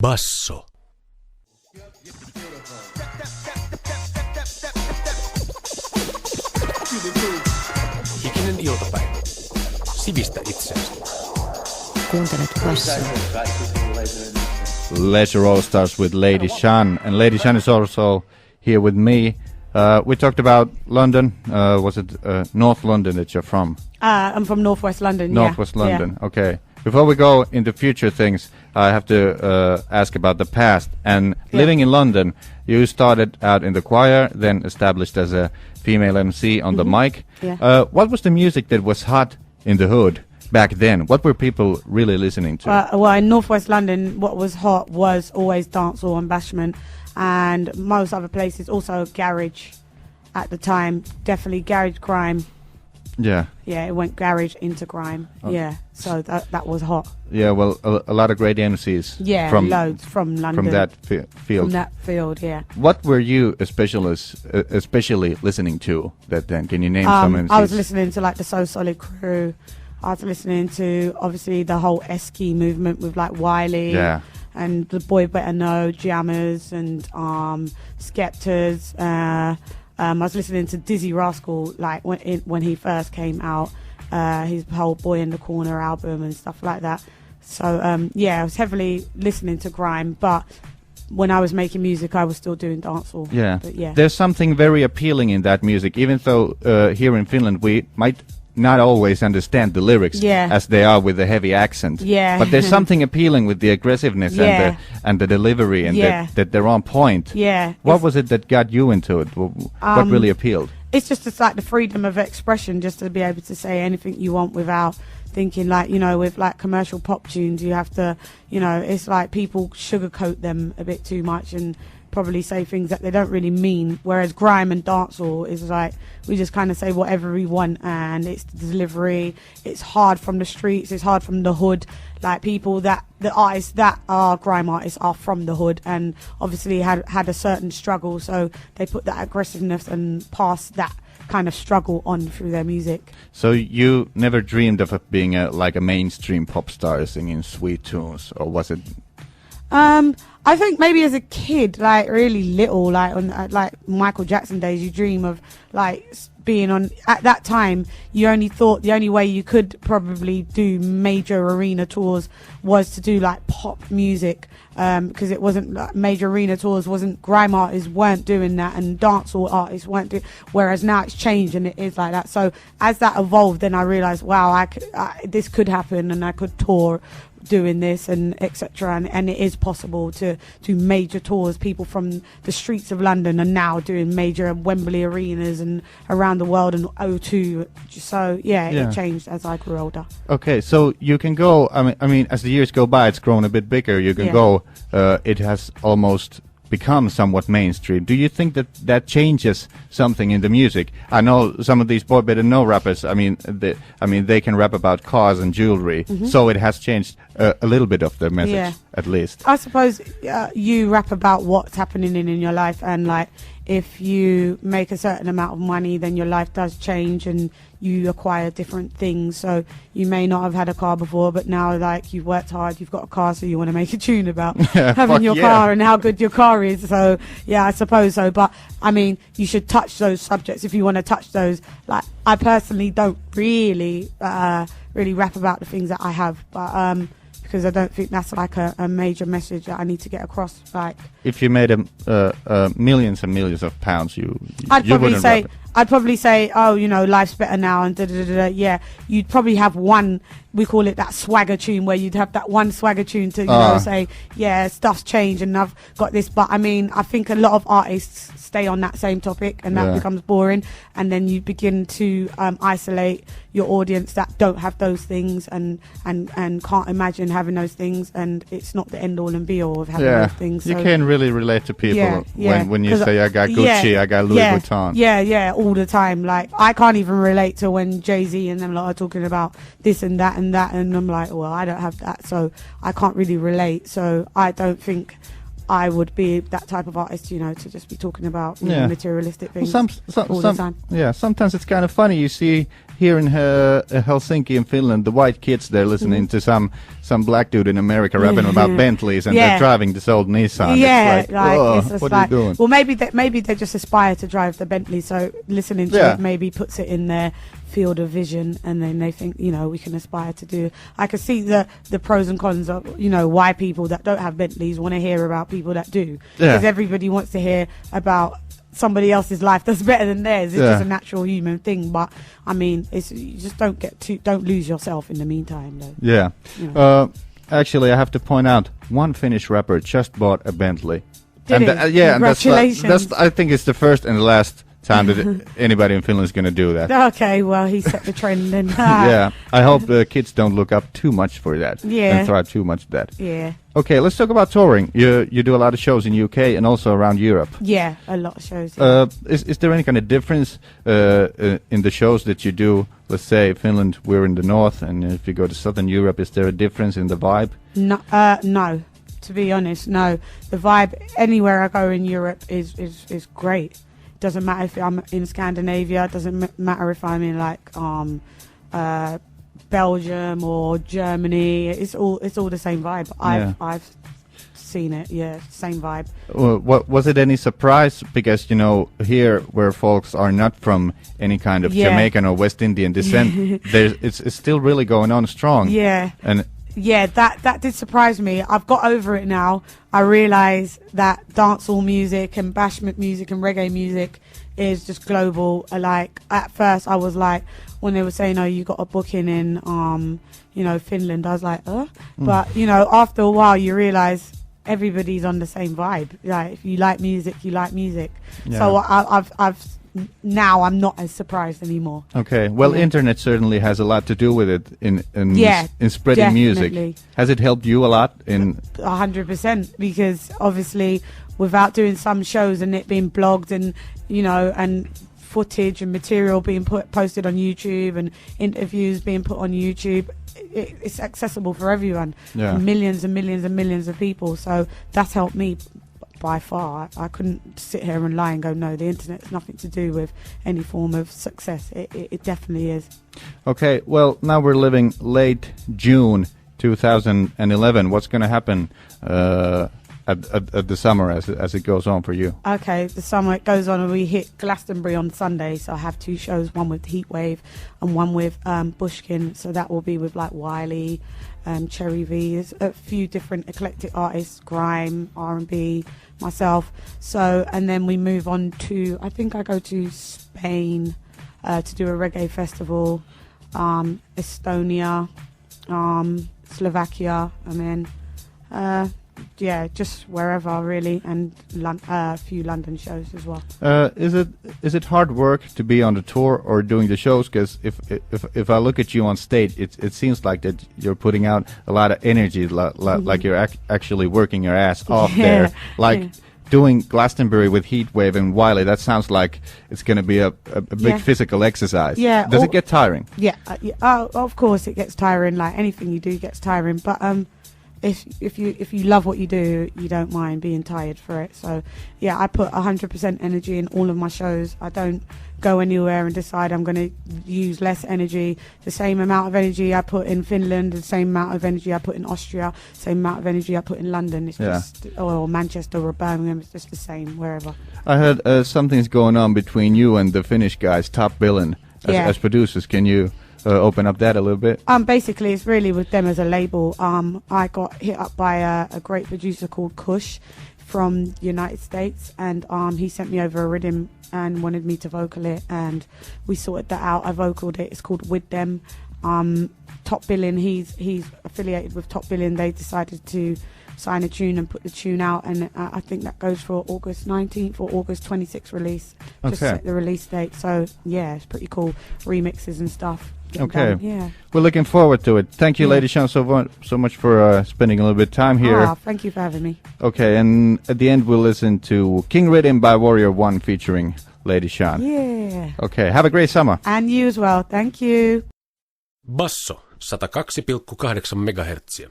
Basso. Hikinen iltapäivä. Sivistä itseäsi. Kuuntelet Bassoa. Leisure All Stars with Lady Chann, and Lady Chann is also here with me. We talked about London. Was it North London that you're from? I'm from Northwest London. Northwest London. Yeah. Okay. Before we go into future things, I have to ask about the past. And living in London, you started out in the choir, then established as a female MC on the mic. Yeah. What was the music that was hot in the hood back then? What were people really listening to? Well, in Northwest London, what was hot was always dancehall and bashment, and most other places also garage at the time. Definitely garage grime. Yeah. Yeah, it went garage into grime. Okay. Yeah, so that was hot. Yeah, well, a lot of great MCs. Yeah, from loads from London. From that field. From that field, yeah. What were you especially listening to that then? Can you name some MCs? I was listening to like the So Solid Crew. I was listening to obviously the whole Esky movement with like Wiley. Yeah. And the Boy Better Know, Jammers and Skeptors. I was listening to Dizzy Rascal like when he first came out, his whole Boy in the Corner album and stuff like that. So I was heavily listening to grime, but when I was making music, I was still doing dancehall. Yeah. But yeah. There's something very appealing in that music, even though here in Finland we might not always understand the lyrics as they are with the heavy accent. Yeah. But there's something appealing with the aggressiveness and the delivery and that they're on point. Yeah. What was it that got you into it? What really appealed? It's just like the freedom of expression, just to be able to say anything you want without thinking like, with like commercial pop tunes, you have to, it's like people sugarcoat them a bit too much and probably say things that they don't really mean, whereas grime and dancehall is like we just kind of say whatever we want, and it's the delivery, it's hard from the streets, it's hard from the hood. Like people the artists that are grime artists are from the hood and obviously had a certain struggle, so they put that aggressiveness and pass that kind of struggle on through their music. So you never dreamed of being like a mainstream pop star singing sweet tunes, or was it? I think maybe as a kid, like really little, like on like Michael Jackson days, you dream of like being on. At that time, you only thought the only way you could probably do major arena tours was to do like pop music, because it wasn't like, major arena tours wasn't, grime artists weren't doing that and dancehall artists weren't doing. Whereas now it's changed and it is like that. So as that evolved, then I realized, wow, this could happen and I could tour doing this and etc. And it is possible to do major tours. People from the streets of London are now doing major Wembley arenas and around the world and O2. So it changed as I grew older. Okay, so you can go. I mean, as the years go by, it's grown a bit bigger. You can go. It has almost become somewhat mainstream. Do you think that changes something in the music? I know some of these Boy Better Know rappers. I mean, they can rap about cars and jewelry. So it has changed a little bit of their message, at least. I suppose you rap about what's happening in your life, and like if you make a certain amount of money, then your life does change and you acquire different things. So you may not have had a car before, but now like you've worked hard, you've got a car, so you want to make a tune about having your car and how good your car is. So I suppose so. But I mean, you should touch those subjects if you want to touch those. Like I personally don't really rap about the things that I have, but because I don't think that's like a major message that I need to get across. Like if you made millions and millions of pounds, I'd probably say, oh, life's better now and da-da-da-da. Yeah, you'd probably have one, we call it that swagger tune, where you'd have that one swagger tune to, say, yeah, stuff's changed and I've got this. But I mean, I think a lot of artists stay on that same topic and that becomes boring. And then you begin to isolate your audience that don't have those things and can't imagine having those things. And it's not the end all and be all of having those things. So you can really relate to people when you say, I got Gucci, I got Louis Vuitton. Yeah, all the time. Like I can't even relate to when Jay-Z and them lot are talking about this and that and that, and I'm like, well, I don't have that, so I can't really relate. So I don't think I would be that type of artist, you know, to just be talking about materialistic things all the time. Yeah, sometimes it's kind of funny. You see here in Helsinki in Finland, the white kids, they're listening to some black dude in America rapping about Bentleys, and they're driving this old Nissan. Yeah, it's like what are you doing? Well, maybe they just aspire to drive the Bentley, so listening to it maybe puts it in their field of vision, and then they think, you know, we can aspire to do. I can see the pros and cons of, you know, why people that don't have Bentleys want to hear about people that do, because everybody wants to hear about somebody else's life that's better than theirs. It's just a natural human thing, but I mean, you just don't lose yourself in the meantime, though. Yeah. You know. Actually, I have to point out, one Finnish rapper just bought a Bentley. Did he? Congratulations. And that's I think it's the first and the last time that anybody in Finland is going to do that. Okay, well, he set the trend, and yeah, I hope the kids don't look up too much for that and thrive too much that. Yeah. Okay, let's talk about touring. You do a lot of shows in UK and also around Europe. Yeah, a lot of shows. Is there any kind of difference in the shows that you do? Let's say Finland, we're in the north, and if you go to Southern Europe, is there a difference in the vibe? No, no. To be honest, no. The vibe anywhere I go in Europe is great. Doesn't matter if I'm in Scandinavia. Doesn't matter if I'm in like Belgium or Germany. It's all the same vibe. I've seen it. Yeah, same vibe. What was it? Any surprise? Because you know here where folks are not from any kind of Jamaican or West Indian descent, it's still really going on strong. Yeah. And yeah, that did surprise me. I've got over it now. I realise that dancehall music and bashment music and reggae music is just global. Like at first, I was like, when they were saying, "Oh, you got a booking in, you know, Finland," I was like, But you know, after a while, you realise everybody's on the same vibe. Like if you like music, you like music. Yeah. So I've now I'm not as surprised anymore. Okay, well, internet certainly has a lot to do with it in spreading definitely. music. Has it helped you a lot in 100%? Because obviously, without doing some shows and it being blogged and you know and footage and material being posted on YouTube and interviews being put on YouTube, it's accessible for everyone, millions and millions and millions of people. So that's helped me. By far, I couldn't sit here and lie and go, no, the internet's nothing to do with any form of success. It definitely is. Okay, well, now we're living late June 2011. What's going to happen at the summer as it goes on for you? Okay, the summer it goes on and we hit Glastonbury on Sunday, so I have two shows, one with Heatwave and one with Bushkin, so that will be with like Wiley, Cherry V. There's a few different eclectic artists, grime, R&B, myself. So, and then we move on to, I think I go to Spain to do a reggae festival, Estonia, Slovakia, and then just wherever really, and a few London shows as well. Is it hard work to be on the tour or doing the shows? Because if I look at you on stage, it seems like that you're putting out a lot of energy, like you're actually working your ass off there. Like doing Glastonbury with Heatwave and Wiley, that sounds like it's going to be a big physical exercise. Yeah. Does it get tiring? Yeah. Of course it gets tiring. Like anything you do gets tiring, but if you love what you do, you don't mind being tired for it. So yeah, I put 100% energy in all of my shows. I don't go anywhere and decide I'm going to use less energy. The same amount of energy I put in Finland, the same amount of energy I put in Austria, same amount of energy I put in London. It's just, or Manchester or Birmingham, it's just the same wherever. I heard something's going on between you and the Finnish guys, Top Billin, as producers. Can you open up that a little bit? Basically, it's really with them as a label. I got hit up by a great producer called Kush from the United States, and he sent me over a rhythm and wanted me to vocal it, and we sorted that out. I vocaled it. It's called With Them. Top Billin, he's affiliated with Top Billin. They decided to sign a tune and put the tune out, and I think that goes for August 19th or August 26th release. Just set the release date. So yeah, it's pretty cool. Remixes and stuff. Okay. Done. Yeah. We're looking forward to it. Thank you, Lady Chann, so much for spending a little bit of time here. Thank you for having me. Okay, and at the end we'll listen to King Rhythm by Warrior One featuring Lady Chann. Yeah. Okay, have a great summer. And you as well. Thank you. Basso 102,8 MHz.